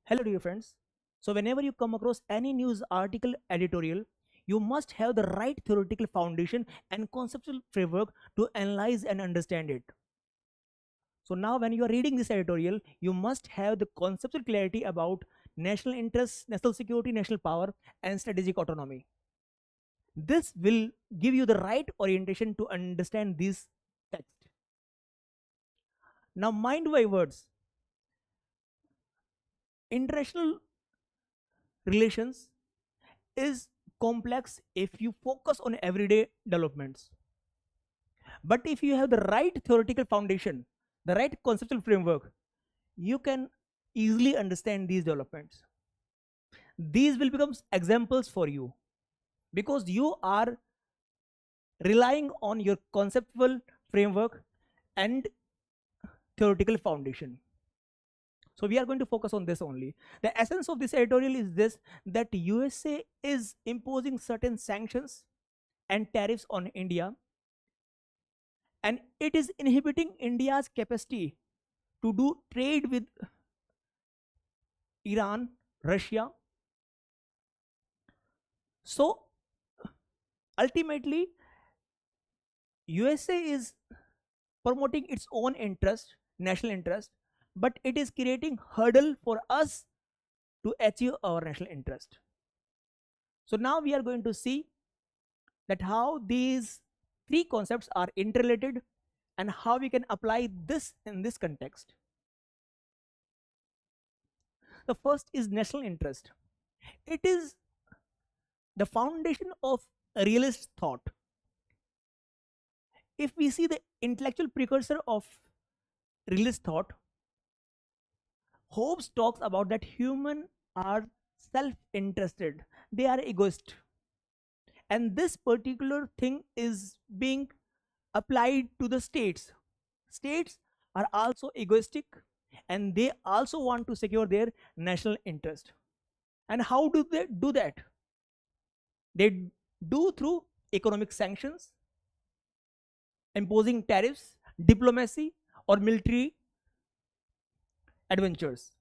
Hello, dear friends. So, whenever you come across any news article editorial, you must have the right theoretical foundation and conceptual framework to analyze and understand it. So, now when you are reading this editorial, you must have the conceptual clarity about national interests, national security, national power, and strategic autonomy. This will give you the right orientation to understand these texts. Now, mind my words. International relations is complex if you focus on everyday developments. But if you have the right theoretical foundation, the right conceptual framework, you can easily understand these developments. These will become examples for you because you are relying on your conceptual framework and theoretical foundation. So we are going to focus on this only. The essence of this editorial is this, that USA is imposing certain sanctions and tariffs on India, and it is inhibiting India's capacity to do trade with Iran, Russia. So ultimately, USA is promoting its own interest, national interest, but it is creating hurdle for us to achieve our national interest. So now we are going to see that how these three concepts are interrelated and how we can apply this in this context. The first is national interest. It is the foundation of realist thought. If we see the intellectual precursor of realist thought, Hobbes talks about that humans are self-interested, they are egoist, and this particular thing is being applied to the states. States are also egoistic and they also want to secure their national interest. And how do they do that? They do through economic sanctions, imposing tariffs, diplomacy, or military adventures.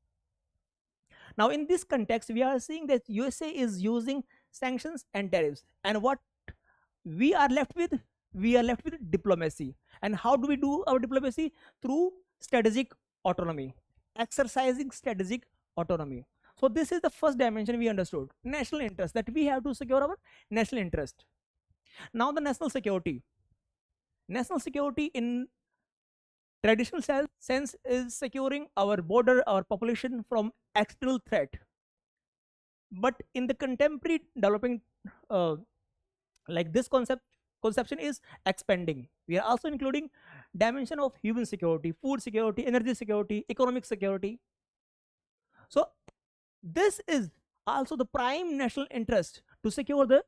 Now, in this context, we are seeing that USA is using sanctions and tariffs, and what we are left with, we are left with diplomacy. And how do we do our diplomacy? Through strategic autonomy, exercising strategic autonomy. So this is the first dimension we understood, national interest, that we have to secure our national interest. Now the national security. National security in traditional sense is securing our border, our population from external threat. But in the contemporary developing, like this conception is expanding. We are also including dimension of human security, food security, energy security, economic security. So this is also the prime national interest to secure the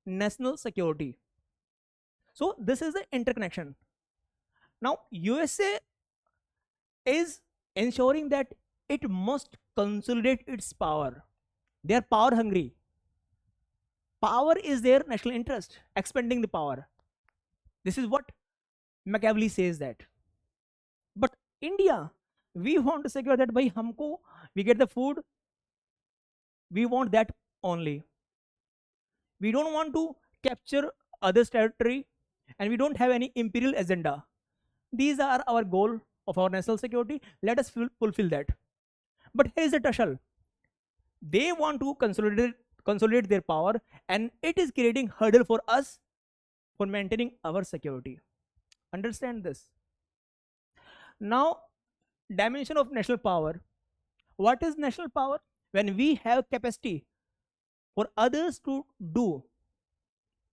national security. So this is the interconnection. Now USA is ensuring that it must consolidate its power. They are power hungry. Power is their national interest, expanding the power. This is what Machiavelli says that. But India, we want to secure that by humko, we get the food, we want that only. We don't want to capture others' territory, and we don't have any imperial agenda. These are our goal of our national security. Let us fulfill that. But here is the tussle. They want to consolidate their power, and it is creating hurdle for us for maintaining our security. Understand this. Now, dimension of national power. What is national power? When we have capacity for others to do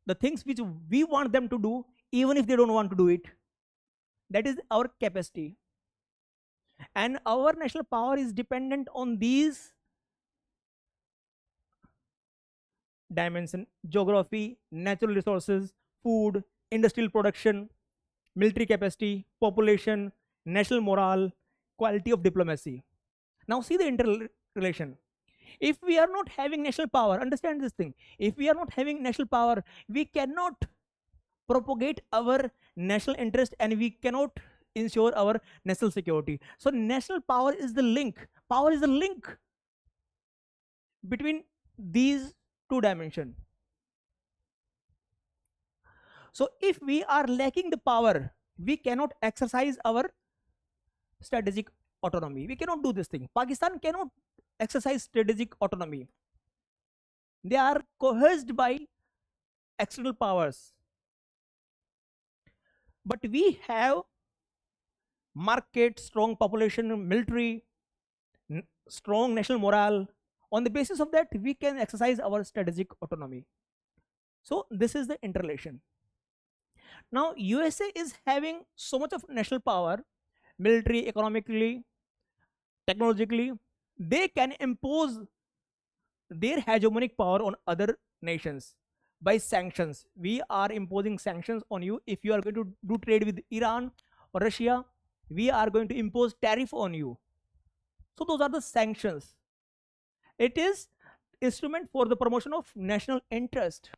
the things which we want them to do, even if they don't want to do it. That is our capacity. And our national power is dependent on these dimensions: geography, natural resources, food, industrial production, military capacity, population, national morale, quality of diplomacy. Now see the interrelation. If we are not having national power, understand this thing, if we are not having national power, we cannot propagate our national interest and we cannot ensure our national security. So national power is the link. Power is the link between these two dimensions. So if we are lacking the power, we cannot exercise our strategic autonomy. We cannot do this thing. Pakistan cannot exercise strategic autonomy. They are coerced by external powers. But we have market, strong population, military, strong national morale. On the basis of that, we can exercise our strategic autonomy. So this is the interrelation. Now USA is having so much of national power, military, economically, technologically. They can impose their hegemonic power on other nations by sanctions. We are imposing sanctions on you. If you are going to do trade with Iran or Russia, we are going to impose tariff on you. So those are the sanctions. It is instrument for the promotion of national interest.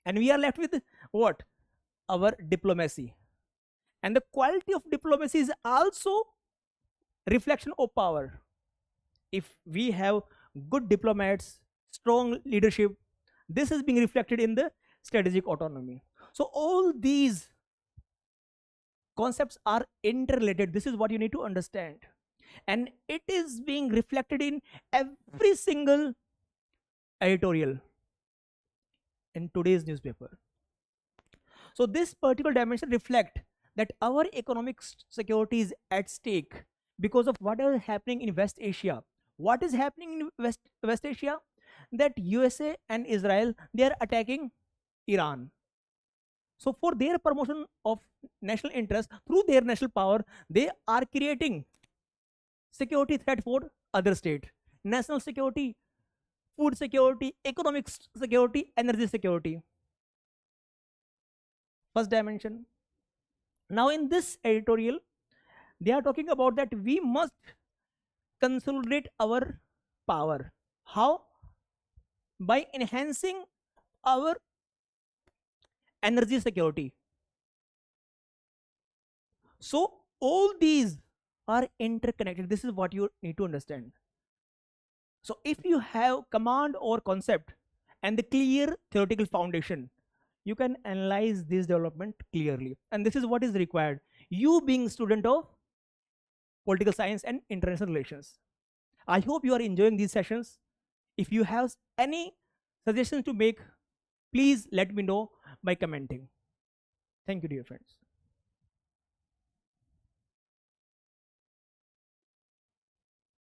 And we are left with what? Our diplomacy. And the quality of diplomacy is also reflection of power. If we have good diplomats, strong leadership, this is being reflected in the strategic autonomy. So all these concepts are interrelated. This is what you need to understand. And it is being reflected in every single editorial in today's newspaper. So this particular dimension reflect that our economic security is at stake because of what is happening in West Asia. What is happening in West Asia? That USA and Israel, they are attacking Iran. So for their promotion of national interest through their national power, they are creating security threat for other state. National security, food security, economic security, energy security. First dimension. Now in this editorial, they are talking about that we must consolidate our power. How? By enhancing our energy security. So all these are interconnected. This is what you need to understand. So if you have command or concept and the clear theoretical foundation, you can analyze this development clearly. And this is what is required. You being student of political science and international relations. I hope you are enjoying these sessions. If you have any suggestions to make, please let me know by commenting. Thank you, dear friends.